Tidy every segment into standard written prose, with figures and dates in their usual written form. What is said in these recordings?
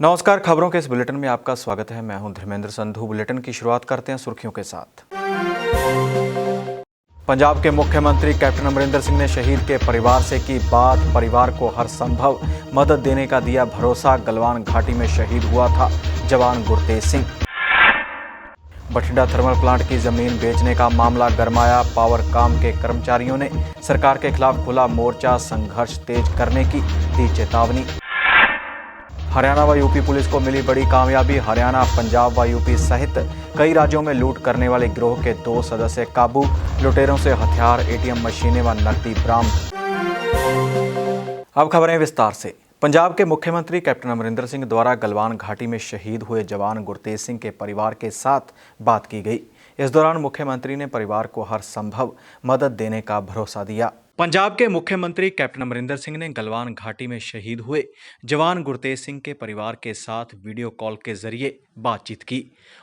नमस्कार, खबरों के इस बुलेटिन में आपका स्वागत है। मैं हूं धर्मेंद्र संधू। बुलेटिन की शुरुआत करते हैं सुर्खियों के साथ। पंजाब के मुख्यमंत्री कैप्टन अमरिंदर सिंह ने शहीद के परिवार से की बात। परिवार को हर संभव मदद देने का दिया भरोसा। गलवान घाटी में शहीद हुआ था जवान गुरतेज सिंह। बठिंडा थर्मल प्लांट की जमीन बेचने का मामला गरमाया। पावर काम के कर्मचारियों ने सरकार के खिलाफ खुला मोर्चा। संघर्ष तेज करने की दी चेतावनी। हरियाणा व यूपी पुलिस को मिली बड़ी कामयाबी। हरियाणा, पंजाब व यूपी सहित कई राज्यों में लूट करने वाले गिरोह के 2 सदस्य काबू। लुटेरों से हथियार, एटीएम मशीनें व नकदी बरामद। अब खबरें विस्तार से। पंजाब के मुख्यमंत्री कैप्टन अमरिंदर सिंह द्वारा गलवान घाटी में शहीद हुए जवान गुरतेज सिंह के परिवार के साथ बात की गई। इस दौरान मुख्यमंत्री ने परिवार को हर संभव मदद देने का भरोसा दिया। पंजाब के मुख्यमंत्री कैप्टन अमरिंदर सिंह ने गलवान घाटी में शहीद हुए जवान गुरतेज सिंह के परिवार के साथ वीडियो कॉल के जरिए बातचीत की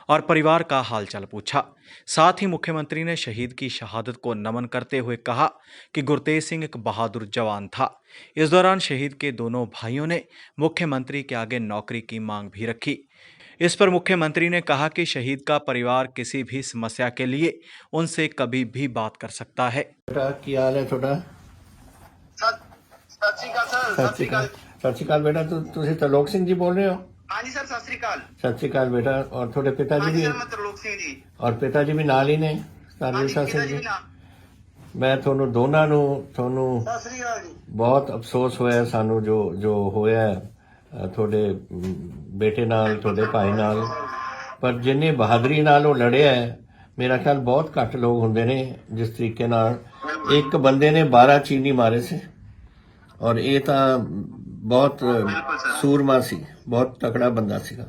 और परिवार का हालचाल पूछा। साथ ही मुख्यमंत्री ने शहीद की शहादत को नमन करते हुए कहा कि गुरतेज सिंह एक बहादुर जवान था। इस दौरान शहीद के दोनों भाइयों ने मुख्यमंत्री के आगे नौकरी की मांग भी रखी। इस पर मुख्यमंत्री ने कहा कि शहीद का परिवार किसी भी समस्या के लिए उनसे कभी भी बात कर सकता है। बेटा की हाल है थोड़ा? सत श्री अकाल सर। सत श्री अकाल। सत श्री अकाल बेटा। ਤੁਸੀਂ ਤਰਲੋਕ ਸਿੰਘ जी बोल रहे हो? हाँ जी सर, सत श्री अकाल। सत श्री अकाल बेटा। और थोड़े पिताजी हाँ जी भी? सर, मैं तरलोक सिंह जी। और पिताजी भी ਨਾਲ ਹੀ ਨੇ? हाँ जी, ਸਰਵਿਸਾ ਸਿੰਘ पिताजी ਜੀ। भी ना। ਮੈਂ ਤੁਹਾਨੂੰ ਦੋਨਾਂ ਨੂੰ सत श्री अकाल जी। ਬਹੁਤ ਅਫਸੋਸ ਹੋਇਆ ਸਾਨੂੰ ਜੋ ਹੋਇਆ ਹੈ, ਤੁਹਾਡੇ ਬੇਟੇ ਨਾਲ, ਤੁਹਾਡੇ ਭਾਈ ਨਾਲ। ਪਰ ਜਿੰਨੇ ਬਹਾਦਰੀ ਨਾਲ ਉਹ ਲੜਿਆ ਹੈ, ਮੇਰਾ ਖਿਆਲ ਬਹੁਤ ਘੱਟ ਲੋਕ ਹੁੰਦੇ ਨੇ ਜਿਸ ਤਰੀਕੇ ਨਾਲ ਇੱਕ ਬੰਦੇ ਨੇ 12 ਚੀਨੀ ਮਾਰੇ ਸੀ। ਔਰ ਇਹ ਤਾਂ ਬਹੁਤ ਸੂਰਮਾ ਸੀ, ਬਹੁਤ ਤਕੜਾ ਬੰਦਾ ਸੀਗਾ।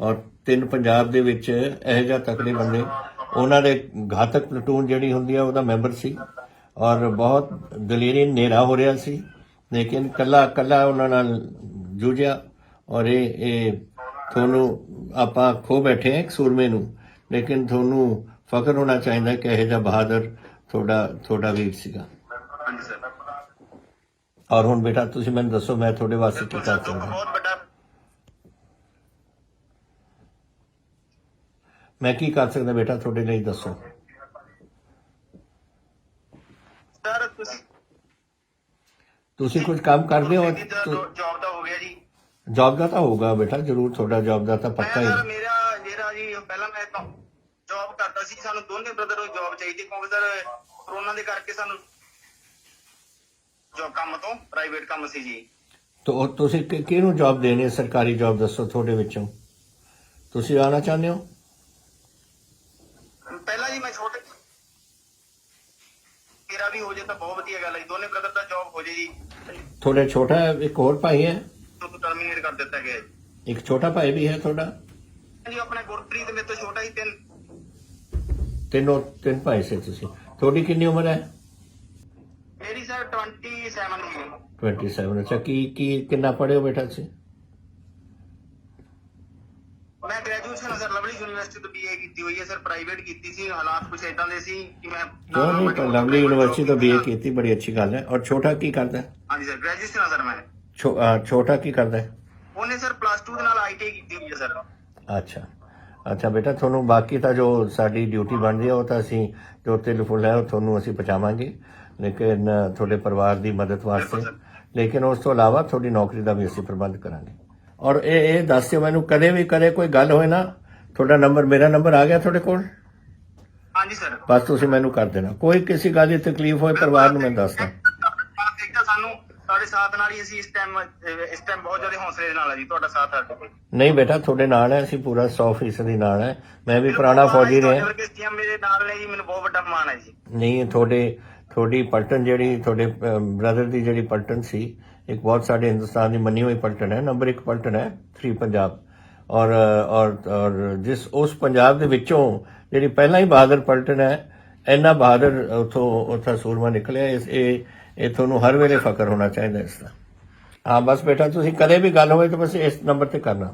ਔਰ 3 ਪੰਜਾਬ ਦੇ ਵਿੱਚ ਇਹੋ ਜਿਹਾ ਤਕੜੇ ਬੰਦੇ, ਉਹਨਾਂ ਦੇ ਘਾਤਕ ਪਲਟੂਨ ਜਿਹੜੀ ਹੁੰਦੀ ਆ ਉਹਦਾ ਮੈਂਬਰ ਸੀ। ਔਰ ਬਹੁਤ ਦਲੇਰੀ, ਹਨੇਰਾ ਹੋ ਰਿਹਾ ਸੀ, ਲੇਕਿਨ ਕੱਲਾ ਉਹਨਾਂ ਨਾਲ ਜੂਝਿਆ। ਔਰ ਇਹ ਤੁਹਾਨੂੰ ਆਪਾਂ ਖੋ ਬੈਠੇ ਹਾਂ ਇੱਕ ਸੂਰਮੇ ਨੂੰ, ਲੇਕਿਨ ਤੁਹਾਨੂੰ ਫਖਰ ਹੋਣਾ ਚਾਹੀਦਾ ਕਿ ਇਹੋ ਜਿਹਾ ਬਹਾਦਰ ਤੁਹਾਡਾ ਵੀਰ ਸੀਗਾ। हाँ जी सर। ਔਰ ਹੁਣ ਬੇਟਾ ਤੁਸੀਂ ਮੈਨੂੰ ਦੱਸੋ ਮੈਂ ਤੁਹਾਡੇ ਵਾਸਤੇ ਕੀ बिल्कुल ਕਰ सर, दुख ਸਕਦਾ? बहुत बड़ा। ਮੈਂ ਕੀ ਕਰ ਸਕਦਾ ਬੇਟਾ ਤੁਹਾਡੇ ਲਈ, ਦੱਸੋ। सर ਤੁਸੀਂ ਕੁਝ ਕੰਮ ਕਰਦੇ ਹੋ? जॉब ਦਾ ਹੋ ਗਿਆ ਜੀ। ਜੌਬ ਦਾ ਤਾਂ ਹੋਊਗਾ ਬੇਟਾ, ਜ਼ਰੂਰ ਤੁਹਾਡਾ ਜੌਬ ਦਾ ਤਾਂ ਪੱਕਾ ਸਰ ਹੀ। ਮੇਰਾ ਜਿਹੜਾ ਜੀ ਪਹਿਲਾਂ ਮੈਂ ਜੌਬ ਕਰਦਾ ਸੀ, ਸਾਨੂੰ ਦੋਨੇ ਬ੍ਰਦਰ ਨੂੰ ਜੌਬ ਚਾਹੀਦੀ ਕਿਉਂਕਿ ਸਰ ਕਰੋਨਾ ਦੇ ਕਰਕੇ ਸਾਨੂੰ ਜੌਬ ਕੰਮ ਤੋਂ ਪ੍ਰਾਈਵੇਟ ਕੰਮ ਸੀ ਜੀ। ਤੋ ਤੁਸੀਂ ਕਿਹਨੂੰ ਜੌਬ ਦੇਣੀ ਹੈ? ਸਰਕਾਰੀ ਜੌਬ ਦੱਸੋ ਤੁਹਾਡੇ ਵਿੱਚੋਂ ਤੁਸੀਂ ਆਉਣਾ ਚਾਹੁੰਦੇ ਹੋ? ਪਹਿਲਾਂ ਜੀ ਮੈਂ ਛੋਟੇ ਮੇਰਾ ਵੀ ਹੋ ਜੇ ਤਾਂ ਬਹੁਤ ਵਧੀਆ ਗੱਲ ਹੈ ਜੀ। ਦੋਨੇ ਬ੍ਰਦਰ ਦਾ ਜੌਬ ਹੋ ਜੇ ਜੀ। ਤੁਹਾਡੇ ਛੋਟਾ ਇੱਕ ਹੋਰ ਭਾਈ ਹੈ? ਤੋਂ ਟਰਮੀਨੇਟ ਕਰ ਦਿੱਤਾ ਗਿਆ ਜੀ। ਇੱਕ ਛੋਟਾ ਭਾਈ ਵੀ ਹੈ ਤੁਹਾਡਾ? ਜੀ ਆਪਣਾ ਗੁਰਪ੍ਰੀਤ ਮੇਰੇ ਤੋਂ ਛੋਟਾ ਹੀ ਤਿੰਨ ਭਾਈ ਸੇ ਤੁਸੀਂ। ਤੁਹਾਡੀ ਕਿੰਨੀ ਉਮਰ ਹੈ? ਮੇਰੀ ਸਰ 27 ਜੀ। 27। ਅੱਛਾ, ਕਿੰਨਾ ਪੜ੍ਹੇ ਹੋ ਬੇਟਾ ਤੁਸੀਂ? ਮੈਂ ਗ੍ਰੈਜੂਏਸ਼ਨ ਸਰ ਲਵਲੀ ਯੂਨੀਵਰਸਿਟੀ ਤੋਂ BA ਕੀਤੀ ਹੋਈ ਹੈ ਸਰ। ਪ੍ਰਾਈਵੇਟ ਕੀਤੀ ਸੀ, ਹਾਲਾਤ ਕੁਝ ਇਦਾਂ ਦੇ ਸੀ ਕਿ ਮੈਂ ਕਿਉਂ ਨਹੀਂ? ਪਰ ਲਵਲੀ ਯੂਨੀਵਰਸਿਟੀ ਤੋਂ BA ਕੀਤੀ, ਬੜੀ ਅੱਛੀ ਗੱਲ ਹੈ। ਔਰ ਛੋਟਾ ਕੀ ਕਰਦਾ ਹੈ? ਹਾਂਜੀ ਸਰ, ਗ੍ਰੈਜੂਏਸ਼ਨ ਸਰ ਮੈਂ। ਛੋਟਾ ਕੀ ਕਰਦਾ ਹੈ? ਉਹਨੇ ਸਰ +2 ਦੇ ਨਾਲ ITI ਕੀਤੀ ਹੋਈ ਹੈ ਸਰ। ਅੱਛਾ ਬੇਟਾ, ਤੁਹਾਨੂੰ ਬਾਕੀ ਤਾਂ ਜੋ ਸਾਡੀ ਡਿਊਟੀ ਬਣਦੀ ਹੈ ਉਹ ਤਾਂ ਅਸੀਂ ਜੋ ਤਿਲ ਫੁੱਲ ਹੈ ਉਹ ਤੁਹਾਨੂੰ ਅਸੀਂ ਪਹੁੰਚਾਵਾਂਗੇ, ਲੇਕਿਨ ਤੁਹਾਡੇ ਪਰਿਵਾਰ ਦੀ ਮਦਦ ਵਾਸਤੇ। ਲੇਕਿਨ ਉਸ ਤੋਂ ਇਲਾਵਾ ਤੁਹਾਡੀ ਨੌਕਰੀ ਦਾ ਵੀ ਅਸੀਂ ਪ੍ਰਬੰਧ ਕਰਾਂਗੇ। ਔਰ ਇਹ ਦੱਸ ਦਿਓ ਮੈਨੂੰ, ਕਦੇ ਕੋਈ ਗੱਲ ਹੋਏ ਨਾ, ਤੁਹਾਡਾ ਨੰਬਰ, ਮੇਰਾ ਨੰਬਰ ਆ ਗਿਆ ਤੁਹਾਡੇ ਕੋਲ? ਹਾਂਜੀ ਸਰ। ਬਸ ਤੁਸੀਂ ਮੈਨੂੰ ਕਰ ਦੇਣਾ। ਕੋਈ ਕਿਸੇ ਗੱਲ ਦੀ ਤਕਲੀਫ ਹੋਏ ਪਰਿਵਾਰ ਨੂੰ ਮੈਂ ਦੱਸਦਾ। ਦੇਖਦਾ ਸਾਨੂੰ ਤੁਹਾਡੇ ਸਾਥ ਨਾਲ ਹੀ ਅਸੀਂ ਇਸ ਟਾਈਮ ਬਹੁਤ ਜ਼ਿਆਦਾ ਹੌਸਲੇ ਦੇ ਨਾਲ ਹੈ ਜੀ ਤੁਹਾਡਾ ਸਾਥ ਸਾਡੇ ਕੋਲ। ਨਹੀਂ ਬੇਟਾ, ਤੁਹਾਡੇ ਨਾਲ ਹੈ, ਅਸੀਂ ਪੂਰਾ 100% ਨਾਲ ਹੈ। ਮੈਂ ਵੀ ਪੁਰਾਣਾ ਫੌਜੀ ਰਿਹਾ। ਮੇਰੇ ਨਾਲ ਨੇ ਜੀ, ਮੈਨੂੰ ਬਹੁਤ ਵੱਡਾ ਮਾਣ ਹੈ ਜੀ। ਨਹੀਂ, ਤੁਹਾਡੀ ਪਲਟਨ ਜਿਹੜੀ ਤੁਹਾਡੇ ਬ੍ਰਦਰ ਦੀ ਜਿਹੜੀ ਪਲਟਨ ਸੀ, ਇੱਕ ਬਹੁਤ ਸਾਡੇ ਹਿੰਦੁਸਤਾਨ ਦੀ ਮੰਨੀ ਹੋਈ ਪਲਟਨ ਹੈ, ਨੰਬਰ 1 ਪਲਟਨ ਹੈ 3 ਪੰਜਾਬ। ਔਰ ਜਿਸ ਉਸ ਪੰਜਾਬ ਦੇ ਵਿੱਚੋਂ ਜਿਹੜੀ ਪਹਿਲਾਂ ਹੀ ਬਹਾਦਰ ਪਲਟਨ ਹੈ, ਇੰਨਾ ਬਹਾਦਰ ਉੱਥੋਂ ਸੂਰਮਾ ਨਿਕਲਿਆ। ਇਹ ਤੁਹਾਨੂੰ ਹਰ ਵੇਲੇ ਫਖਰ ਹੋਣਾ ਚਾਹੀਦਾ ਇਸ ਦਾ। ਹਾਂ ਬਸ ਬੇਟਾ, ਤੁਸੀਂ ਕਦੇ ਵੀ ਗੱਲ ਹੋਵੇ ਤਾਂ ਬਸ ਇਸ ਨੰਬਰ ਤੇ ਕਰਨਾ।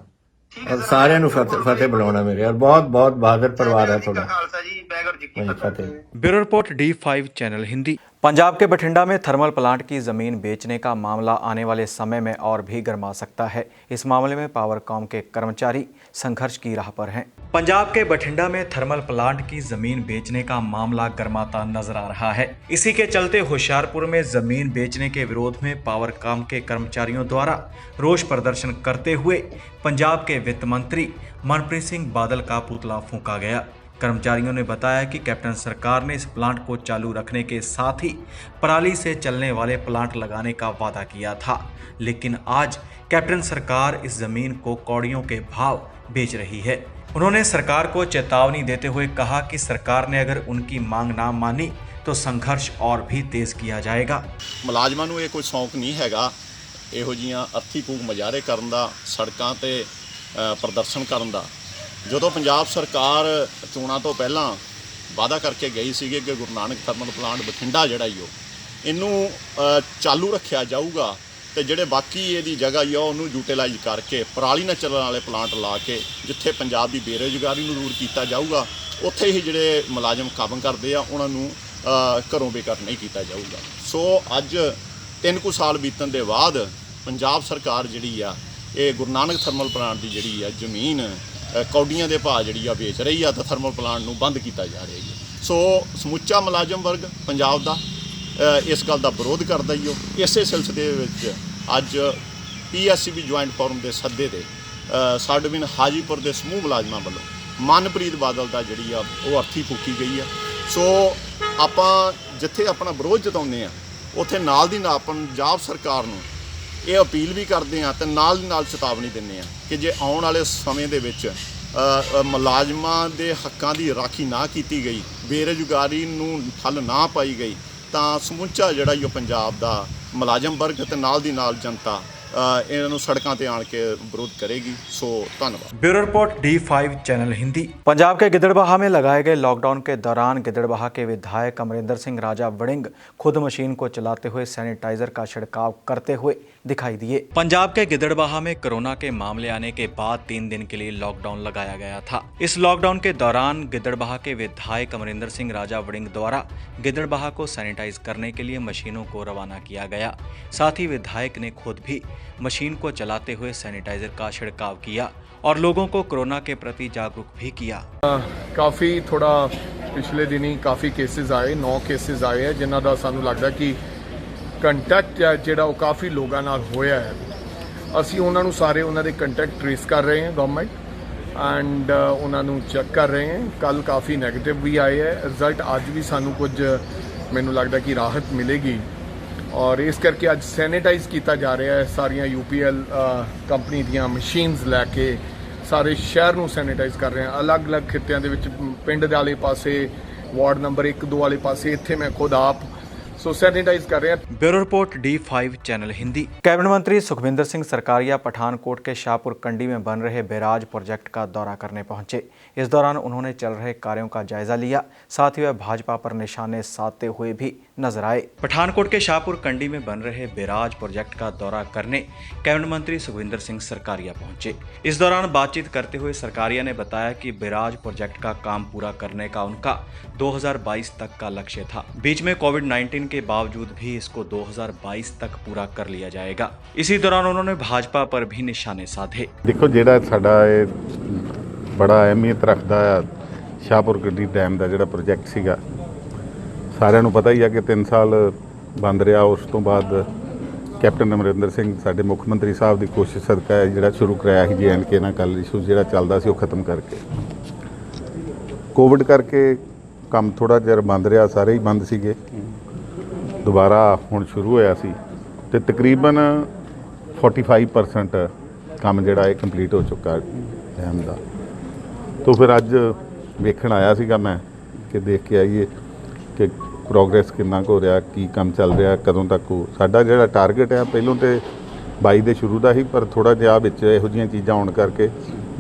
ਔਰ ਸਾਰਿਆਂ ਨੂੰ ਫਤਿਹ ਬੁਲਾਉਣਾ ਮੇਰੇ। ਔਰ ਬਹੁਤ ਬਹਾਦਰ ਪਰਿਵਾਰ ਹੈ ਤੁਹਾਡਾ। ਖਾਲਸਾ ਜੀ। ਵਾਹਿਗੁਰੂ ਜੀ ਕੀ ਫਤਿਹ। Bureau report D5 channel Hindi. Punjab के बठिंडा में थर्मल प्लांट की जमीन बेचने का मामला आने वाले समय में और भी गर्मा सकता है। इस मामले में पावरकॉम के कर्मचारी संघर्ष की राह पर हैं। पंजाब के बठिंडा में थर्मल प्लांट की जमीन बेचने का मामला गर्माता नजर आ रहा है। इसी के चलते होशियारपुर में जमीन बेचने के विरोध में पावरकॉम के कर्मचारियों द्वारा रोष प्रदर्शन करते हुए पंजाब के वित्त मंत्री मनप्रीत सिंह बादल का पुतला फूंका गया। कर्मचारियों ने बताया कि कैप्टन सरकार ने इस प्लांट को चालू रखने के साथ ही पराली से चलने वाले प्लांट लगाने का वादा किया था, लेकिन आज कैप्टन सरकार इस जमीन को कौड़ियों के भाव बेच रही है। उन्होंने सरकार को चेतावनी देते हुए कहा कि सरकार ने अगर उनकी मांग ना मानी तो संघर्ष और भी तेज किया जाएगा। ਮੁਲਾਜ਼ਮਾਂ ਨੂੰ ਇਹ ਕੋਈ ਸ਼ੌਂਕ ਨਹੀਂ ਹੈਗਾ ਇਹੋ ਜੀਆਂ ਅਰਥੀ ਫੂਕ ਮੁਜ਼ਾਹਰੇ ਕਰਨ ਦਾ, ਸੜਕਾਂ ਤੇ ਪ੍ਰਦਰਸ਼ਨ ਕਰਨ ਦਾ। ਜਦੋਂ ਪੰਜਾਬ ਸਰਕਾਰ ਚੋਣਾਂ ਤੋਂ ਪਹਿਲਾਂ ਵਾਅਦਾ ਕਰਕੇ ਗਈ ਸੀਗੀ ਕਿ ਗੁਰੂ ਨਾਨਕ ਥਰਮਲ ਪਲਾਂਟ ਬਠਿੰਡਾ ਜਿਹੜਾ ਹੀ ਇਹਨੂੰ ਚਾਲੂ ਰੱਖਿਆ ਜਾਊਗਾ ਤੇ ਜਿਹੜੇ ਬਾਕੀ ਇਹਦੀ ਜਗ੍ਹਾ ਹੀ ਉਹਨੂੰ ਯੂਟਿਲਾਈਜ਼ ਕਰਕੇ ਪਰਾਲੀ ਨਾਲ ਚੱਲਣ ਵਾਲੇ ਪਲਾਂਟ ਲਾ ਕੇ ਜਿੱਥੇ ਪੰਜਾਬ ਦੀ ਬੇਰੁਜ਼ਗਾਰੀ ਨੂੰ ਦੂਰ ਕੀਤਾ ਜਾਊਗਾ, ਉੱਥੇ ਹੀ ਜਿਹੜੇ ਮੁਲਾਜ਼ਮ ਕੰਮ ਕਰਦੇ ਆ ਉਹਨਾਂ ਨੂੰ ਘਰੋਂ ਬੇਕਾਰ ਨਹੀਂ ਕੀਤਾ ਜਾਊਗਾ। ਸੋ ਅੱਜ 3 ਕੁ ਸਾਲ ਬੀਤਣ ਦੇ ਬਾਅਦ ਪੰਜਾਬ ਸਰਕਾਰ ਜਿਹੜੀ ਆ ਇਹ ਗੁਰੂ ਨਾਨਕ ਥਰਮਲ ਪਲਾਂਟ ਦੀ ਜਿਹੜੀ ਆ ਜ਼ਮੀਨ ਕੌਡੀਆਂ ਦੇ ਭਾਅ ਜਿਹੜੀ ਆ ਵੇਚ ਰਹੀ ਆ ਤਾਂ ਥਰਮਲ ਪਲਾਂਟ ਨੂੰ ਬੰਦ ਕੀਤਾ ਜਾ ਰਿਹਾ ਹੈ। ਸੋ ਸਮੁੱਚਾ ਮੁਲਾਜ਼ਮ ਵਰਗ ਪੰਜਾਬ ਦਾ ਇਸ ਗੱਲ ਦਾ ਵਿਰੋਧ ਕਰਦਾ ਹੀ ਉਹ। ਇਸੇ ਸਿਲਸਿਲੇ ਵਿੱਚ ਅੱਜ PSCB ਜੁਆਇੰਟ ਫੋਰਮ ਦੇ ਸੱਦੇ ਤੇ ਸਾਡੇ ਬਿਨ ਹਾਜੀਪੁਰ ਦੇ ਸਮੂਹ ਮੁਲਾਜ਼ਮਾਂ ਵੱਲੋਂ ਮਨਪ੍ਰੀਤ ਬਾਦਲ ਦਾ ਜਿਹੜੀ ਆ ਉਹ ਅਰਥੀ ਫੂਕੀ ਗਈ ਆ। ਸੋ ਆਪਾਂ ਜਿੱਥੇ ਆਪਣਾ ਵਿਰੋਧ ਜਤਾਉਂਦੇ ਆ ਉੱਥੇ ਨਾਲ ਦੀ ਨਾਲ ਪੰਜਾਬ ਸਰਕਾਰ ਨੂੰ ਇਹ ਅਪੀਲ ਵੀ ਕਰਦੇ ਆ ਤੇ ਨਾਲ ਦੀ ਨਾਲ ਚੇਤਾਵਨੀ ਦਿੰਦੇ ਆ ਕਿ ਜੇ ਆਉਣ ਵਾਲੇ ਸਮੇਂ ਦੇ ਵਿੱਚ ਮੁਲਾਜ਼ਮਾਂ ਦੇ ਹੱਕਾਂ ਦੀ ਰਾਖੀ ਨਾ ਕੀਤੀ ਗਈ, ਬੇਰੁਜ਼ਗਾਰੀ ਨੂੰ ਠੱਲ ਨਾ ਪਾਈ ਗਈ ਤਾਂ ਸਮੁੱਚਾ ਜਿਹੜਾ ਇਹ ਪੰਜਾਬ ਦਾ ਮੁਲਾਜ਼ਮ ਵਰਗ ਤੇ ਨਾਲ ਦੀ ਨਾਲ ਜਨਤਾ ਇਹਨਾਂ ਨੂੰ ਸੜਕਾਂ ਤੇ ਆਣ ਕੇ ਵਿਰੋਧ करेगी। सो धन्यवाद। Bureau report D5 channel Hindi. Punjab के गिदड़बाहा में लगाए गए लॉकडाउन के दौरान गिदड़बाहा के विधायक अमरिंदर सिंह राजा वड़िंग खुद मशीन को चलाते हुए सैनिटाइजर का छिड़काव करते हुए दिखाई दिए। पंजाब के गिदड़बाहा में कोरोना के मामले आने के बाद 3 दिन के लिए लॉकडाउन लगाया गया था। इस लॉकडाउन के दौरान गिदड़बाहा के विधायक अमरिंदर सिंह राजा वड़िंग द्वारा गिदड़बाहा को सैनिटाइज करने के लिए मशीनों को रवाना किया गया। साथ ही विधायक ने खुद भी मशीन को चलाते हुए सैनिटाइजर का छिड़काव किया और लोगों को कोरोना के प्रति जागरूक भी किया। काफ़ी थोड़ा पिछले दिन ही काफ़ी केसेस आए, 9 केसेस आए हैं जिन्हों का सानू लगता कि ਕੰਟੈਕਟ ਹੈ ਜਿਹੜਾ ਉਹ ਕਾਫੀ ਲੋਕਾਂ ਨਾਲ ਹੋਇਆ ਹੈ। ਅਸੀਂ ਉਹਨਾਂ ਨੂੰ ਸਾਰੇ ਉਹਨਾਂ ਦੇ ਕੰਟੈਕਟ ਟ੍ਰੇਸ ਕਰ ਰਹੇ ਹਾਂ ਗਵਰਨਮੈਂਟ ਐਂਡ ਉਹਨਾਂ ਨੂੰ ਚੈੱਕ ਕਰ ਰਹੇ ਹਾਂ। ਕੱਲ ਕਾਫੀ ਨੈਗੇਟਿਵ ਵੀ ਆਏ ਹੈ ਰਿਜ਼ਲਟ। ਅੱਜ ਵੀ ਸਾਨੂੰ ਕੁਝ ਮੈਨੂੰ ਲੱਗਦਾ ਕਿ ਰਾਹਤ ਮਿਲੇਗੀ ਔਰ ਇਸ ਕਰਕੇ ਅੱਜ ਸੈਨੀਟਾਈਜ਼ ਕੀਤਾ ਜਾ ਰਿਹਾ ਹੈ। ਸਾਰੀਆਂ UPL ਕੰਪਨੀ ਦੀਆਂ ਮਸ਼ੀਨਸ ਲੈ ਕੇ ਸਾਰੇ ਸ਼ਹਿਰ ਨੂੰ ਸੈਨੀਟਾਈਜ਼ ਕਰ ਰਹੇ ਹਾਂ। ਅਲੱਗ-ਅਲੱਗ ਖਿੱਤਿਆਂ ਦੇ ਵਿੱਚ ਪਿੰਡ ਦੇ ਵਾਲੇ ਪਾਸੇ, ਵਾਰਡ ਨੰਬਰ 1-2 ਵਾਲੇ ਪਾਸੇ, ਇੱਥੇ ਮੈਂ ਖੁਦ ਆਪ सैनिटाइज कर रहे हैं। Bureau report D5 channel Hindi. Cabinet मंत्री सुखविंदर सिंह सरकारिया पठानकोट के शाहपुर कंडी में बन रहे बैराज प्रोजेक्ट का दौरा करने पहुंचे। इस दौरान उन्होंने चल रहे कार्यों का जायजा लिया, साथ ही वह भाजपा पर निशाने साधते हुए भी नजर आए। पठानकोट के शाहपुर कंडी में बन रहे बैराज प्रोजेक्ट का दौरा करने कैबिनेट मंत्री सुखविंदर सिंह सरकारिया पहुंचे। इस दौरान बातचीत करते हुए सरकारिया ने बताया कि बैराज प्रोजेक्ट का काम पूरा करने का उनका 2022 तक का लक्ष्य था। बीच में कोविड-19 के बावजूद भी इसको 2022 तक पूरा कर लिया जाएगा। इसी दौरान उन्होंने भाजपा पर भी निशाने साधे। देखो ਜਿਹੜਾ ਸਾਡਾ ਇਹ ਬੜਾ ਅਹਿਮੀਅਤ ਰੱਖਦਾ ਆ ਸ਼ਾਹਪੁਰ ਕੰਡੀ ਡੈਮ ਦਾ ਜਿਹੜਾ ਪ੍ਰੋਜੈਕਟ ਸੀਗਾ, ਸਾਰਿਆਂ ਨੂੰ ਪਤਾ ਹੀ ਆ ਕਿ 3 ਸਾਲ ਬੰਦ ਰਿਹਾ। ਉਸ ਤੋਂ ਬਾਅਦ ਕੈਪਟਨ ਅਮਰਿੰਦਰ ਸਿੰਘ ਸਾਡੇ ਮੁੱਖ ਮੰਤਰੀ ਸਾਹਿਬ ਦੀ ਕੋਸ਼ਿਸ਼ ਸਦਕਾ ਜਿਹੜਾ ਸ਼ੁਰੂ ਕਰਾਇਆ ਸੀ JNK ਨਾਲ ਕੱਲ ਇਸ਼ੂ ਜਿਹੜਾ ਚੱਲਦਾ ਸੀ ਉਹ ਖਤਮ ਕਰਕੇ। ਕੋਵਿਡ ਕਰਕੇ ਕੰਮ ਥੋੜਾ ਜਿਹਾ ਬੰਦ ਰਿਹਾ, ਸਾਰੇ ਹੀ ਬੰਦ ਸੀਗੇ। ਦੁਬਾਰਾ ਹੁਣ ਸ਼ੁਰੂ ਹੋਇਆ ਸੀ ਤੇ ਤਕਰੀਬਨ 45% ਕੰਮ ਜਿਹੜਾ ਇਹ ਕੰਪਲੀਟ ਹੋ ਚੁੱਕਾ ਡੈਮ ਦਾ। ਤੋਂ ਫਿਰ ਅੱਜ ਵੇਖਣ ਆਇਆ ਸੀਗਾ ਮੈਂ ਕਿ ਦੇਖ ਕੇ ਆਈਏ ਕਿ ਪ੍ਰੋਗਰੈਸ ਕਿੰਨਾ ਕੁ ਹੋ ਰਿਹਾ, ਕੀ ਕੰਮ ਚੱਲ ਰਿਹਾ, ਕਦੋਂ ਤੱਕ ਹੋ। ਸਾਡਾ ਜਿਹੜਾ ਟਾਰਗੇਟ ਹੈ ਪਹਿਲਾਂ ਤੇ 22 ਦੇ ਸ਼ੁਰੂ ਦਾ ਹੀ, ਪਰ ਥੋੜਾ ਜਿਹਾ ਵਿੱਚ ਇਹੋ ਜਿਹੀਆਂ ਚੀਜ਼ਾਂ ਆਉਣ ਕਰਕੇ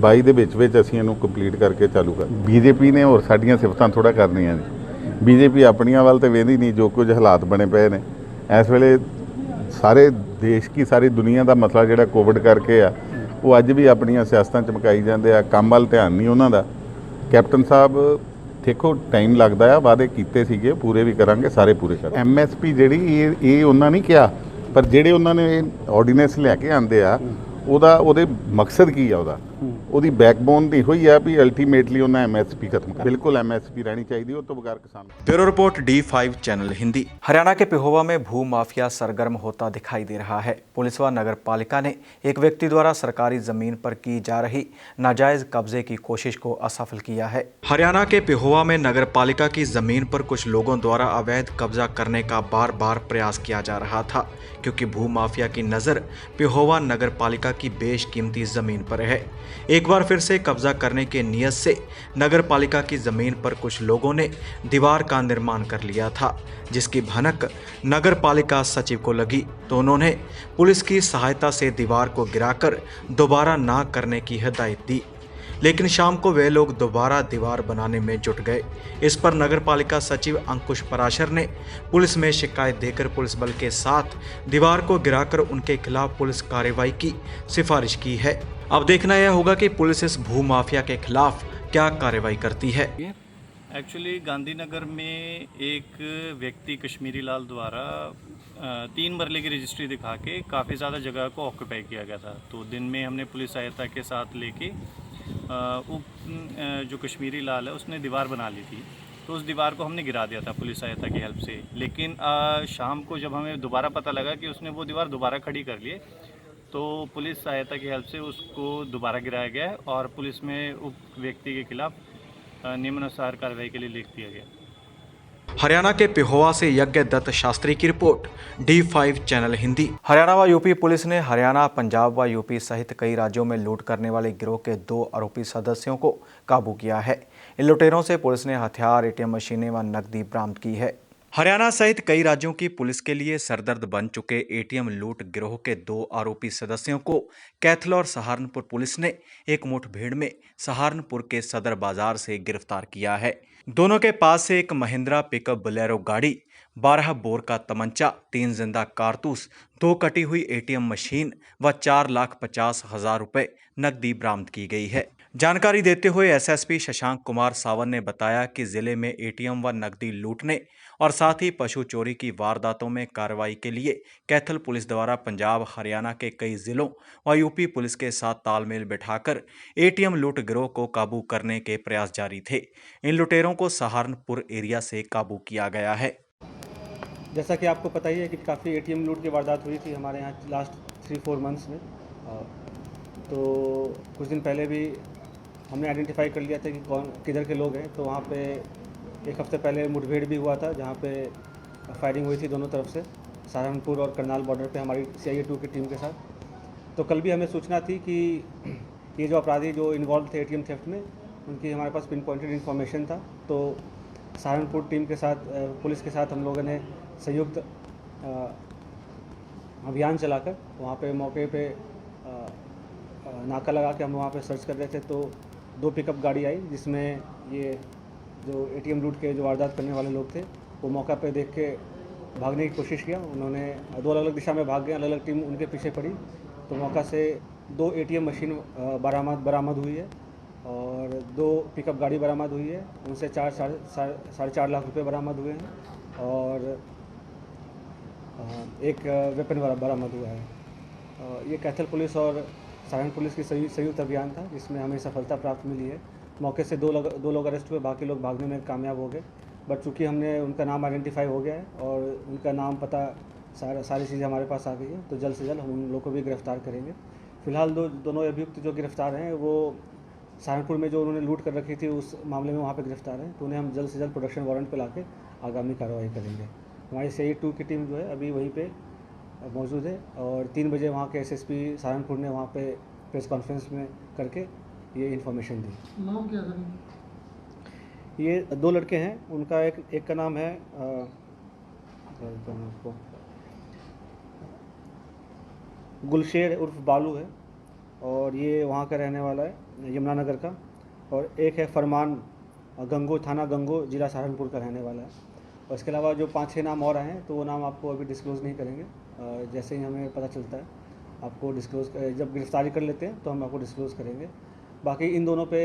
22 ਦੇ ਵਿੱਚ ਅਸੀਂ ਇਹਨੂੰ ਕੰਪਲੀਟ ਕਰਕੇ ਚਾਲੂ ਕਰ। BJP ਨੇ ਹੋਰ ਸਾਡੀਆਂ ਸਿਫਤਾਂ ਥੋੜਾ ਕਰਨੀਆਂ ਨੇ। BJP ਆਪਣੀਆਂ ਵੱਲ ਤੇ ਵੇਂਦੀ ਨਹੀਂ, ਜੋ ਕੁਝ ਹਾਲਾਤ ਬਣੇ ਪਏ ਨੇ ਇਸ ਵੇਲੇ ਸਾਰੇ ਦੇਸ਼ ਕੀ ਸਾਰੀ ਦੁਨੀਆ ਦਾ ਮਸਲਾ ਜਿਹੜਾ ਕੋਵਿਡ ਕਰਕੇ ਆ, ਉਹ ਅੱਜ ਵੀ ਆਪਣੀਆਂ ਸਿਆਸਤਾਂ ਚਮਕਾਈ ਜਾਂਦੇ ਆ। ਕੰਮ ਵੱਲ ਧਿਆਨ ਨਹੀਂ ਉਹਨਾਂ ਦਾ। ਕੈਪਟਨ ਸਾਹਿਬ ਦੇਖੋ ਟਾਈਮ ਲੱਗਦਾ ਆ, ਵਾਅਦੇ ਕੀਤੇ ਸੀਗੇ ਪੂਰੇ ਵੀ ਕਰਾਂਗੇ, ਸਾਰੇ ਪੂਰੇ ਕਰਾਂਗੇ। ਐਮਐਸਪੀ ਜਿਹੜੀ ਇਹ ਉਹਨਾਂ ਨਹੀਂ ਕਿਹਾ, ਪਰ ਜਿਹੜੇ ਉਹਨਾਂ ਨੇ ਆਰਡੀਨੈਂਸ ਲੈ ਕੇ ਆਂਦੇ ਆ ਉਹਦੇ ਮਕਸਦ ਕੀ ਆ, ਉਹਦੀ ਬੈਕਬੋਨ ਦੀ ਹੋਈ ਆ ਵੀ ਅਲਟੀਮੇਟਲੀ ਉਹਨਾਂ एमएसपी खत्म कर। बिल्कुल एमएसपी रहनी चाहिए, वो तो बगैर किसान। Bureau report D5 channel Hindi. Haryana के पिहोवा में भू माफिया सरगर्म होता दिखाई दे रहा है। पुलिस व नगर पालिका ने एक व्यक्ति द्वारा सरकारी जमीन पर की जा रही नाजायज कब्जे की कोशिश को असफल किया है। हरियाणा के पिहोवा में नगर पालिका की जमीन पर कुछ लोगों द्वारा अवैध कब्जा करने का बार बार प्रयास किया जा रहा था, क्योंकि भू माफिया की नज़र पिहोवा नगर पालिका की बेशकीमती ज़मीन पर है। एक बार फिर से कब्जा करने के नियत से नगर पालिका की ज़मीन पर कुछ लोगों ने दीवार का निर्माण कर लिया था, जिसकी भनक नगर पालिका सचिव को लगी तो उन्होंने पुलिस की सहायता से दीवार को गिराकर दोबारा ना करने की हिदायत दी। लेकिन शाम को वे लोग दोबारा दीवार बनाने में जुट गए। इस पर नगर पालिका सचिव अंकुश पराशर ने पुलिस में शिकायत देकर पुलिस बल के साथ दीवार को गिराकर उनके खिलाफ पुलिस कार्रवाई की सिफारिश की है। अब देखना यह होगा कि पुलिस इस भू माफिया के खिलाफ क्या कार्रवाई करती है। एक्चुअली गांधीनगर में एक व्यक्ति कश्मीरी लाल द्वारा 3 मरले की रजिस्ट्री दिखा के काफ़ी ज़्यादा जगह को ऑक्यूपाई किया गया था। तो दिन में हमने पुलिस सहायता के साथ लेके जो कश्मीरी लाल है उसने दीवार बना ली थी, तो उस दीवार को हमने गिरा दिया था पुलिस सहायता की हेल्प से। लेकिन शाम को जब हमें दोबारा पता लगा कि उसने वो दीवार दोबारा खड़ी कर ली, तो पुलिस सहायता की हेल्प से उसको दोबारा गिराया गया है और पुलिस में उक्त व्यक्ति के खिलाफ नियमानुसार कार्रवाई के लिए लिख दिया गया। हरियाणा के पिहोवा से यज्ञ दत्त शास्त्री की report D5 channel Hindi. Haryana व यूपी पुलिस ने हरियाणा, पंजाब व यूपी सहित कई राज्यों में लूट करने वाले गिरोह के 2 आरोपी सदस्यों को काबू किया है। इन लुटेरों से पुलिस ने हथियार, ATM मशीनें व नकदी बरामद की है। हरियाणा सहित कई राज्यों की पुलिस के लिए सरदर्द बन चुके ATM लूट गिरोह के 2 आरोपी सदस्यों को कैथल और सहारनपुर पुलिस ने एक मुठभेड़ में सहारनपुर के सदर बाजार से गिरफ्तार किया है। दोनों के पास से एक महिंद्रा पिकअप बोलेरो गाड़ी, 12 बोर का तमंचा, 3 जिंदा कारतूस, 2 कटी हुई ATM मशीन व 4,50,000 रुपए नकदी बरामद की गई है। जानकारी देते हुए SSP शशांक कुमार सावन ने बताया कि जिले में ATM व नकदी लूटने और साथ ही पशु चोरी की वारदातों में कार्रवाई के लिए कैथल पुलिस द्वारा पंजाब, हरियाणा के कई जिलों व यूपी पुलिस के साथ तालमेल बिठाकर ATM लूट गिरोह को काबू करने के प्रयास जारी थे। इन लुटेरों को सहारनपुर एरिया से काबू किया गया है। जैसा कि आपको पता ही है कि काफ़ी ATM लूट की वारदात हुई थी हमारे यहाँ लास्ट 3-4 मंथ्स में। तो कुछ दिन पहले भी हमने आइडेंटिफाई कर लिया था कि कौन किधर के लोग हैं। तो वहाँ पे एक हफ्ते पहले मुठभेड़ भी हुआ था, जहाँ पे फायरिंग हुई थी दोनों तरफ से, सहारनपुर और करनाल बॉर्डर पे हमारी CIA 2 की टीम के साथ। तो कल भी हमें सूचना थी कि ये जो अपराधी जो इन्वॉल्व थे ATM थेफ्ट में, उनकी हमारे पास पिन पॉइंटेड इन्फॉर्मेशन था। तो सहारनपुर टीम के साथ, पुलिस के साथ हम लोगों ने संयुक्त अभियान चलाकर वहाँ पे मौके पे नाका लगा के हम वहाँ पे सर्च कर रहे थे। तो 2 पिकअप गाड़ी आई, जिसमें ये जो ATM लूट के जो वारदात करने वाले लोग थे वो मौका पे देख के भागने की कोशिश किया। उन्होंने 2 अलग-अलग दिशा में भाग गए, अलग-अलग टीम उनके पीछे पड़ी। तो मौका से 2 ATM मशीन बरामद हुई है और 2 पिकअप गाड़ी बरामद हुई है। उनसे 4.5 लाख रुपए बरामद हुए हैं और एक वेपन बरामद हुआ है। ये कैथल पुलिस और सहारनपुर पुलिस की संयुक्त अभियान था, जिसमें हमें सफलता प्राप्त मिली है। मौके से 2 लोग अरेस्ट हुए, बाकी लोग भागने में कामयाब हो गए। बट चूँकि हमने उनका नाम आइडेंटिफाई हो गया है और उनका नाम पता सारी चीज़ें हमारे पास आ गई है, तो जल्द से जल्द हम उन लोगों को भी गिरफ्तार करेंगे। फिलहाल दोनों अभियुक्त जो गिरफ्तार हैं वो सहारनपुर में जो उन्होंने लूट कर रखी थी उस मामले में वहाँ पे गिरफ्तार हैं। तो उन्हें हम जल्द से जल्द प्रोडक्शन वारंट पे लाके आगामी कार्रवाई करेंगे। हमारी CIA 2 की टीम जो है अभी वहीं पे मौजूद है और 3 बजे वहाँ के SSP सहारनपुर ने वहाँ पे प्रेस कॉन्फ्रेंस में करके ये इन्फॉर्मेशन दी। नाम क्या है? ये 2 लड़के हैं, उनका एक का नाम है गुलशेर उर्फ बालू है और ये वहाँ का रहने वाला है, यमुनानगर का। और एक है फरमान गंगो, थाना गंगो, जिला सहारनपुर का रहने वाला है। और इसके अलावा जो 5-6 नाम और आए हैं तो वो नाम आपको अभी डिस्क्लोज़ नहीं करेंगे। जैसे ही हमें पता चलता है आपको डिस्क्लोज़, जब गिरफ्तारी कर लेते हैं तो हम आपको डिस्क्लोज़ करेंगे। बाकी इन दोनों पे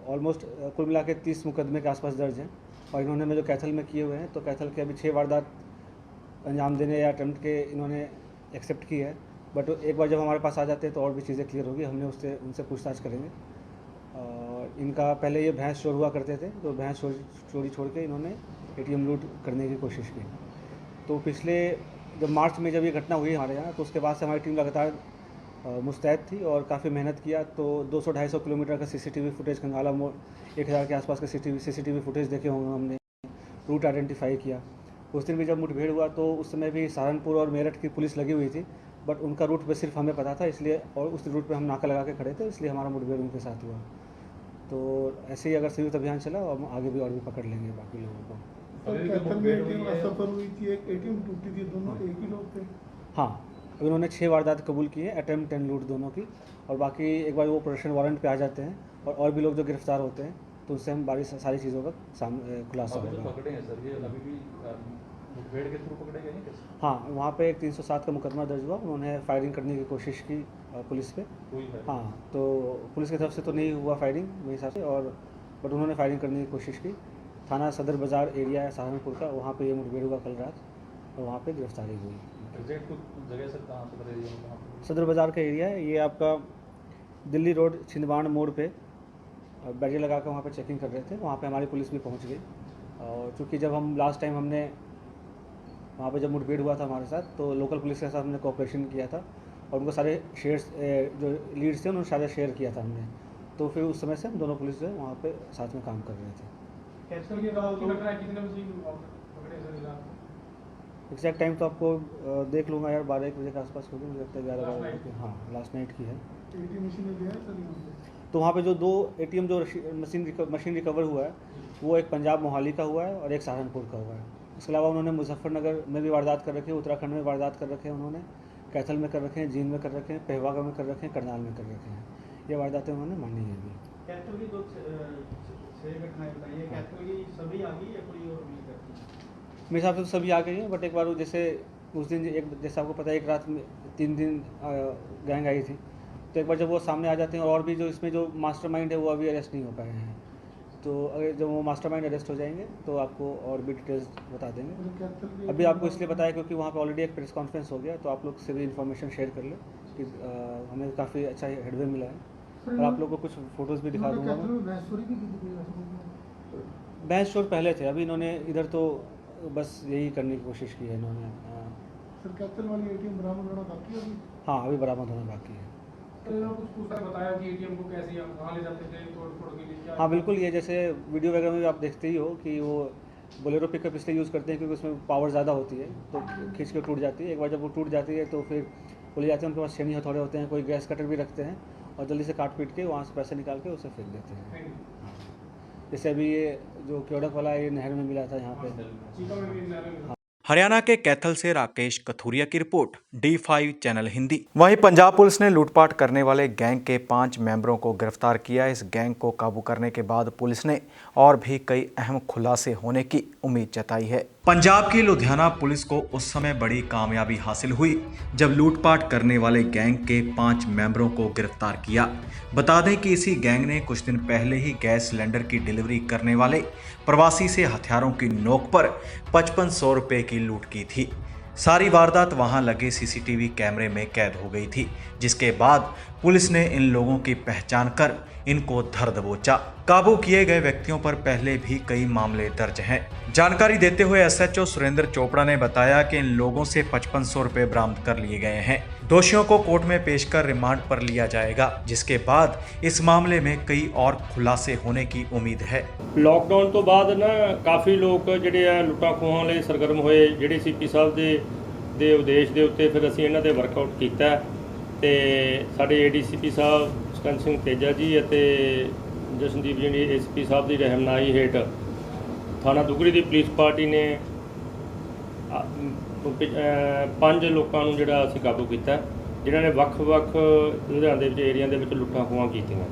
ऑलमोस्ट कुल मिला के 30 मुकदमे के आसपास दर्ज हैं। और इन्होंने में जो कैथल में किए हुए हैं, तो कैथल के अभी 6 वारदात अंजाम देने या अटेम्प्ट के इन्होंने एक्सेप्ट की है। बट एक बार जब हमारे पास आ जाते हैं तो और भी चीज़ें क्लियर होगी, हमने उनसे पूछताछ करेंगे। इनका पहले ये भैंस चोर हुआ करते थे, तो भैंस चोरी छोड़ के इन्होंने ATM लूट करने की कोशिश की। तो पिछले जब मार्च में जब ये घटना हुई हमारे यहाँ, तो उसके बाद से हमारी टीम लगातार मुस्तैद थी और काफ़ी मेहनत किया। तो 200-250 किलोमीटर का CCTV फुटेज, कंगाला मोड़ 1000 के आसपास का CCTV फुटेज देखे होंगे हमने, रूट आइडेंटिफाई किया। उस दिन भी जब मुठभेड़ हुआ तो उस समय भी सहारनपुर और मेरठ की पुलिस लगी हुई थी, बट उनका रूट पे सिर्फ हमें पता था, इसलिए, और उस रूट पे हम नाका लगा के खड़े थे, इसलिए हमारा मुठभेड़ उनके साथ हुआ। तो ऐसे ही अगर संयुक्त अभियान चला और हम आगे भी और भी पकड़ लेंगे बाकी लोगों को। सफर हुई थी, एक ATM टूटी थी, दोनों एक ही लोग थे। हाँ, अब इन्होंने 6 वारदात कबूल की है, अटेम्प्ट एंड लूट दोनों की। और बाकी एक बार वो प्रोडक्शन वारंट पे आ जाते हैं और भी लोग जो गिरफ्तार होते हैं, तो उससे हम सारी चीज़ों का खुलासा होगा। पकड़े हैं सर, ये अभी भी मुठभेड़ के थ्रू पकड़े गए हैं कैसे? हाँ, वहाँ पे एक 307 का मुकदमा दर्ज हुआ, उन्होंने फायरिंग करने की कोशिश की पुलिस पे। हाँ, तो पुलिस की तरफ से तो नहीं हुआ फायरिंग मेरे हिसाब से, और बट उन्होंने फायरिंग करने की कोशिश की। थाना सदर बाज़ार एरिया है सहारनपुर का, वहाँ पे ये मुठभेड़ हुआ कल रात, और वहाँ पे गिरफ्तारी हुई। एग्जैक्ट कुछ जगह सर कहाँ से पता है? सदर बाज़ार का एरिया है ये आपका, दिल्ली रोड छिंदवाड़ मोड़ पे बैरियर लगा कर वहाँ पे चेकिंग कर रहे थे, वहाँ पे हमारी पुलिस भी पहुँच गई। और चूँकि जब हम लास्ट टाइम हमने वहाँ पे जब मुठभेड़ हुआ था हमारे साथ, तो लोकल पुलिस के साथ हमने कोऑपरेशन किया था और उनको सारे शेयर्स जो लीड्स थे उन्होंने सारे शेयर किया था हमने। तो फिर उस समय से हम दोनों पुलिस जो है वहाँ पे साथ में काम कर रहे थे। एग्जैक्ट टाइम तो आपको देख लूँगा यार, 12-1 बजे के आसपास होगी, मुझे लगता है 11-12 बजे। हाँ, लास्ट नाइट की है। तो वहाँ पे जो 2 ATM जो मशीन रिकवर हुआ है, वो एक पंजाब मोहाली का हुआ है और एक सहारनपुर का हुआ है। इसके अलावा उन्होंने मुजफ्फरनगर में भी वारदात कर रखे हैं, उत्तराखंड में वारदात कर रखे हैं, उन्होंने कैथल में कर रखे हैं, जींद में कर रखे हैं, पहवागा में कर रखे हैं, करनाल में कर रखे हैं। ये वारदातें उन्होंने मानी है अभी। कैथल की 6 घटनाएं बताइए, कैथल की सभी आ गई या कोई और भी करती है? मेरे हिसाब से तो सभी आ गई हैं, बट एक बार जैसे उस दिन जैसे आपको पता है, एक रात में 3 दिन गैंग आई थी, तो एक बार जब वो सामने आ जाते हैं, और भी जो इसमें जो मास्टरमाइंड है वो अभी अरेस्ट नहीं हो पाए हैं, तो अगर जब वो मास्टरमाइंड अरेस्ट हो जाएंगे तो आपको और भी डिटेल्स बता देंगे। अभी आपको इसलिए बताया क्योंकि वहाँ पे ऑलरेडी एक प्रेस कॉन्फ्रेंस हो गया, तो आप लोग से भी इन्फॉर्मेशन शेयर कर लें कि हमें काफ़ी अच्छा हेडवे मिला है, और आप लोग को कुछ फ़ोटोज़ भी दिखा दूँगा मैं। भैंस चोर पहले थे, अभी इन्होंने इधर तो बस यही करने की कोशिश की है इन्होंने। कैथल वाली ATM बरामद होना बाकी है अभी? हाँ, अभी बरामद होना बाकी है। बताया कि ATM को कैसे कहाँ ले जाते थे, तोड़ के लिए? हाँ बिल्कुल, ये जैसे वीडियो वगैरह में भी आप देखते ही हो कि वो बोलेरो पिकअप इसलिए यूज़ करते हैं क्योंकि उसमें पावर ज़्यादा होती है, तो खींच के टूट जाती है। एक बार जब वो टूट जाती है तो फिर वो ले जाते हैं, उनके पास छेनी हथौड़े होते हैं, कोई गैस कटर भी रखते हैं, और जल्दी से काट पीट के वहाँ से पैसे निकाल के उसे फेंक देते हैं। जैसे अभी ये जो क्योड़क वाला ये नहर में मिला था यहाँ पे। हरियाणा के कैथल से राकेश कथुरिया की रिपोर्ट, D5 चैनल हिंदी। वहीं पंजाब पुलिस ने लूटपाट करने वाले गैंग के 5 मेंबरों को गिरफ्तार किया। इस गैंग को काबू करने के बाद पुलिस ने और भी कई अहम खुलासे होने की उम्मीद जताई है। पंजाब की लुधियाना पुलिस को उस समय बड़ी कामयाबी हासिल हुई जब लूटपाट करने वाले गैंग के 5 मेंबरों को गिरफ्तार किया। बता दें कि इसी गैंग ने कुछ दिन पहले ही गैस सिलेंडर की डिलीवरी करने वाले प्रवासी से हथियारों की नोक पर 5500 रुपये की लूट की थी। सारी वारदात वहां लगे CCTV कैमरे में कैद हो गई थी, जिसके बाद पुलिस ने इन लोगों की पहचान कर इनको धर दबोचा। काबू किए गए व्यक्तियों पर पहले भी कई मामले दर्ज हैं। जानकारी देते हुए SHO सुरेंद्र चोपड़ा ने बताया कि इन लोगों से 5500 रुपये बरामद कर लिए गए हैं। दोषियों को कोर्ट में पेश कर रिमांड पर लिया जाएगा, जिसके बाद इस मामले में कई और खुलासे होने की उम्मीद है। लॉकडाउन तो बाद ना काफ़ी लोग ਜਿਹੜੇ ਆ ਲੁੱਟਾਂ ਖੋਹਾਂ ਲਈ ਸਰਗਰਮ ਹੋਏ। ਜਿਹੜੇ CP ਸਾਹਿਬ ਦੇ ਉਦੇਸ਼ ਦੇ ਉੱਤੇ ਫਿਰ ਅਸੀਂ ਇਹਨਾਂ ਦੇ ਵਰਕਆਊਟ ਕੀਤਾ ਤੇ ਸਾਡੇ ADCP ਸਾਹਿਬ ਸਕੰਦ ਸਿੰਘ ਤੇਜਾ ਜੀ ਅਤੇ ਜਸ਼ਨਦੀਪ ਜੀ SP ਸਾਹਿਬ ਦੀ ਰਹਿਨਮਾਈ ਹੇਠ ਥਾਣਾ ਦੁਗਰੀ ਦੀ ਪੁਲਿਸ ਪਾਰਟੀ ਨੇ 5 ਲੋਕਾਂ ਨੂੰ ਜਿਹੜਾ ਅਸੀਂ ਕਾਬੂ ਕੀਤਾ, ਜਿਨ੍ਹਾਂ ਨੇ ਵੱਖ-ਵੱਖ ਲੁਧਿਆਣਾ ਦੇ ਵਿੱਚ ਏਰੀਆ ਦੇ ਵਿੱਚ ਲੁੱਟਾਂ ਖੋਹਾਂ ਕੀਤੀਆਂ।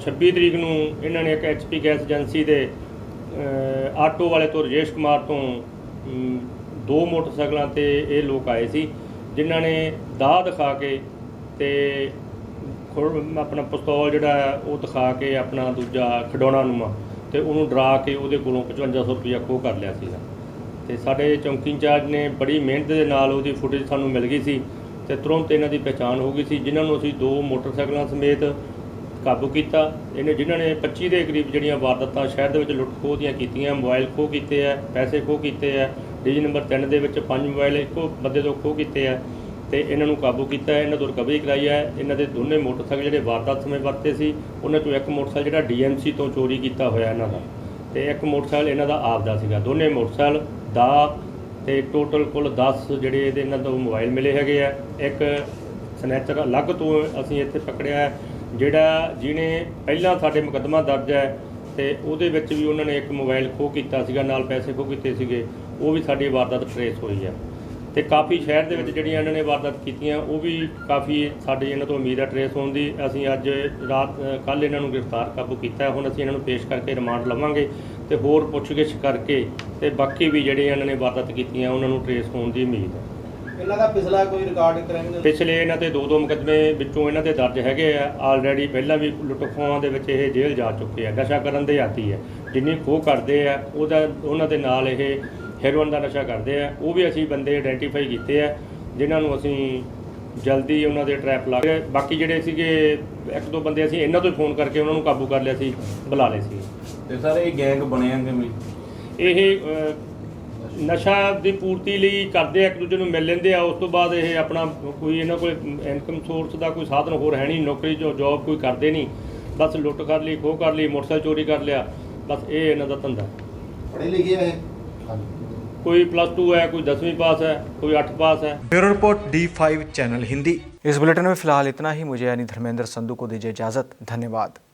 26 ਤਰੀਕ ਨੂੰ ਇਹਨਾਂ ਨੇ ਇੱਕ HP ਗੈਸ ਏਜੰਸੀ ਦੇ ਆਟੋ ਵਾਲੇ ਤੋਂ ਰਜੇਸ਼ ਕੁਮਾਰ ਤੋਂ 2 ਮੋਟਰਸਾਈਕਲਾਂ ਤੇ ਇਹ ਲੋਕ ਆਏ ਸੀ, ਜਿਨ੍ਹਾਂ ਨੇ ਦਾਅ ਦਿਖਾ ਕੇ ਤੇ ਆਪਣਾ ਪਿਸਤੌਲ ਜਿਹੜਾ ਹੈ ਉਹ ਦਿਖਾ ਕੇ ਆਪਣਾ ਦੂਜਾ ਖਿਡੌਣਾ ਨੂੰਮਾ ਤੇ ਉਹਨੂੰ ਡਰਾ ਕੇ ਉਹਦੇ ਕੋਲੋਂ 5500 ਰੁਪਇਆ ਖੋਹ ਕਰ ਲਿਆ ਸੀਗਾ। ਤੇ ਸਾਡੇ ਚੌਂਕੀ ਇੰਚਾਰਜ ਨੇ ਬੜੀ ਮਿਹਨਤ ਦੇ ਨਾਲ ਉਹਦੀ ਫੁਟੇਜ ਸਾਨੂੰ ਮਿਲ ਗਈ ਸੀ ਤੇ ਤੁਰੰਤ ਇਹਨਾਂ ਦੀ ਪਹਿਚਾਣ ਹੋ ਗਈ ਸੀ, ਜਿਨ੍ਹਾਂ ਨੂੰ ਅਸੀਂ 2 ਮੋਟਰਸਾਈਕਲਾਂ ਸਮੇਤ ਕਾਬੂ ਕੀਤਾ। ਜਿਨ੍ਹਾਂ ਨੇ 25 ਦੇ ਕਰੀਬ ਜਿਹੜੀਆਂ ਵਾਰਦਾਤਾਂ ਸ਼ਹਿਰ ਦੇ ਵਿੱਚ ਲੁੱਟ ਖੋਹ ਦੀਆਂ ਕੀਤੀਆਂ, ਮੋਬਾਈਲ ਖੋਹ ਕੀਤੇ ਆ, ਪੈਸੇ ਖੋਹ ਕੀਤੇ ਆ। ਡਿਵੀਜ਼ਨ ਨੰਬਰ 3 ਦੇ ਵਿੱਚ 5 ਮੋਬਾਈਲ ਇੱਕੋ ਬੰਦੇ ਤੋਂ ਖੋਹ ਕੀਤੇ ਆ ਤੇ ਇਹਨਾਂ ਨੂੰ ਕਾਬੂ ਕੀਤਾ ਹੈ। ਇਹਨਾਂ ਤੋਂ ਰਿਕਵਰੀ ਕਰਾਈ ਹੈ। ਇਹਨਾਂ ਦੇ ਦੋਨੇ ਮੋਟਰਸਾਈਕਲ ਜਿਹੜੇ ਵਾਰਦਾਤ ਸਮੇਂ ਵਰਤੇ ਸੀ, ਉਹਨਾਂ ਚੋਂ ਇੱਕ ਮੋਟਰਸਾਈਕਲ ਜਿਹੜਾ DMC ਤੋਂ ਚੋਰੀ ਕੀਤਾ ਹੋਇਆ ਇਹਨਾਂ ਦਾ, ਤੇ ਇੱਕ ਮੋਟਰਸਾਈਕਲ ਇਹਨਾਂ ਦਾ ਆਪਦਾ ਸੀਗਾ। ਦੋਨੇ ਮੋਟਰਸਾਈਕਲ ਦਾ ਤੇ ਟੋਟਲ ਕੁੱਲ 10 ਜਿਹੜੇ ਇਹਦੇ ਇਹਨਾਂ ਤੋਂ ਮੋਬਾਈਲ ਮਿਲੇ ਹੈਗੇ ਆ। ਇੱਕ ਸਨੈਚਰ ਅਲੱਗ ਤੋਂ ਅਸੀਂ ਇੱਥੇ ਪਕੜਿਆ ਹੈ, ਜਿਹੜਾ ਜਿਹਨੇ ਪਹਿਲਾਂ ਸਾਡੇ ਮੁਕੱਦਮਾ ਦਰਜ ਹੈ ਤੇ ਉਹਦੇ ਵਿੱਚ ਵੀ ਉਹਨਾਂ ਨੇ ਇੱਕ ਮੋਬਾਈਲ ਖੋਹ ਕੀਤਾ ਸੀਗਾ, ਨਾਲ ਪੈਸੇ ਖੋਹ ਕੀਤੇ ਸੀਗੇ। ਉਹ ਵੀ ਸਾਡੀ ਵਾਰਦਾਤ ਟਰੇਸ ਹੋਈ ਹੈ। ਤੇ ਕਾਫੀ ਸ਼ਹਿਰ ਦੇ ਵਿੱਚ ਜਿਹੜੀਆਂ ਇਹਨਾਂ ਨੇ ਵਾਰਦਾਤ ਕੀਤੀਆਂ ਉਹ ਵੀ ਕਾਫੀ ਸਾਡੀ ਇਹਨਾਂ ਤੋਂ ਉਮੀਦ ਹੈ ਟਰੇਸ ਹੋਣ ਦੀ। ਅਸੀਂ ਅੱਜ ਕੱਲ੍ਹ ਇਹਨਾਂ ਨੂੰ ਗ੍ਰਿਫਤਾਰ ਕਾਬੂ ਕੀਤਾ। ਹੁਣ ਅਸੀਂ ਇਹਨਾਂ ਨੂੰ ਪੇਸ਼ ਕਰਕੇ ਰਿਮਾਂਡ ਲਵਾਂਗੇ ਤੇ ਹੋਰ ਪੁੱਛਗਿੱਛ ਕਰਕੇ ਤੇ ਬਾਕੀ ਵੀ ਜਿਹੜੇ ਇਹਨਾਂ ਨੇ ਵਾਰਦਾਤ ਕੀਤੀਆਂ ਉਹਨਾਂ ਨੂੰ ਟਰੇਸ ਹੋਣ ਦੀ ਉਮੀਦ ਹੈ। ਇਹਨਾਂ ਦਾ ਪਿਛਲਾ ਕੋਈ ਰਿਕਾਰਡ ਕ੍ਰਾਈਮ ਪਿਛਲੇ ਇਹਨਾਂ ਤੇ 2 ਮੁਕੱਦਮੇ ਵਿੱਚੋਂ ਇਹਨਾਂ ਦੇ ਦਰਜ ਹੈਗੇ ਆ ਆਲਰੇਡੀ। ਪਹਿਲਾਂ ਵੀ ਲੁੱਟ ਖੋਹਾਂ ਦੇ ਵਿੱਚ ਇਹ ਜੇਲ੍ਹ ਜਾ ਚੁੱਕੇ ਆ। ਨਸ਼ਾ ਕਰਨ ਦੇ ਆਦੀ ਹੈ, ਜਿੰਨੀ ਖੋਹ ਕਰਦੇ ਆ ਉਹਨਾਂ ਦੇ ਨਾਲ ਇਹ ਹੈਰੋਇਨ ਦਾ ਨਸ਼ਾ ਕਰਦੇ ਆ। ਉਹ ਵੀ ਅਸੀਂ ਬੰਦੇ ਆਇਡੈਂਟੀਫਾਈ ਕੀਤੇ ਆ, ਜਿਨ੍ਹਾਂ ਨੂੰ ਅਸੀਂ ਜਲਦੀ ਉਹਨਾਂ ਦੇ ਟਰੈਪ ਲਾ ਕੇ, ਬਾਕੀ ਜਿਹੜੇ ਸੀਗੇ 1-2 ਬੰਦੇ ਅਸੀਂ ਇਹਨਾਂ ਤੋਂ ਫੋਨ ਕਰਕੇ ਉਹਨਾਂ ਨੂੰ ਕਾਬੂ ਕਰ ਲਿਆ ਸੀ, ਬੁਲਾ ਲਏ ਸੀ। ਤੇ ਸਰ ਇਹ ਗੈਂਗ ਬਣਿਆ ਕਿਵੇਂ? ਇਹ ਨਸ਼ਾ ਦੀ ਪੂਰਤੀ ਲਈ ਕਰਦੇ ਆ, ਇੱਕ ਦੂਜੇ ਨੂੰ ਮਿਲ ਲੈਂਦੇ ਆ। ਉਸ ਤੋਂ ਬਾਅਦ ਇਹ ਆਪਣਾ ਕੋਈ ਇਹਨਾਂ ਕੋਲ ਇਨਕਮ ਸੋਰਸ ਦਾ ਕੋਈ ਸਾਧਨ ਹੋਰ ਹੈ ਨਹੀਂ, ਨੌਕਰੀ ਜੋਬ ਕੋਈ ਕਰਦੇ ਨਹੀਂ, ਬਸ ਲੁੱਟ ਕਰ ਲਈ, ਖੋਹ ਕਰ ਲਈ, ਮੋਟਰਸਾਈਕਲ ਚੋਰੀ ਕਰ ਲਿਆ, ਬਸ ਇਹ ਇਹਨਾਂ ਦਾ ਧੰਦਾ। ਪੜ੍ਹੇ ਲਿਖੇ ਹੈ, कोई +2 है, कोई 10वीं पास है, कोई 8 पास है। Bureau report D5 channel Hindi. इस बुलेटिन में फिलहाल इतना ही। मुझे यानी धर्मेंद्र संधू को दीजिए इजाज़त। धन्यवाद।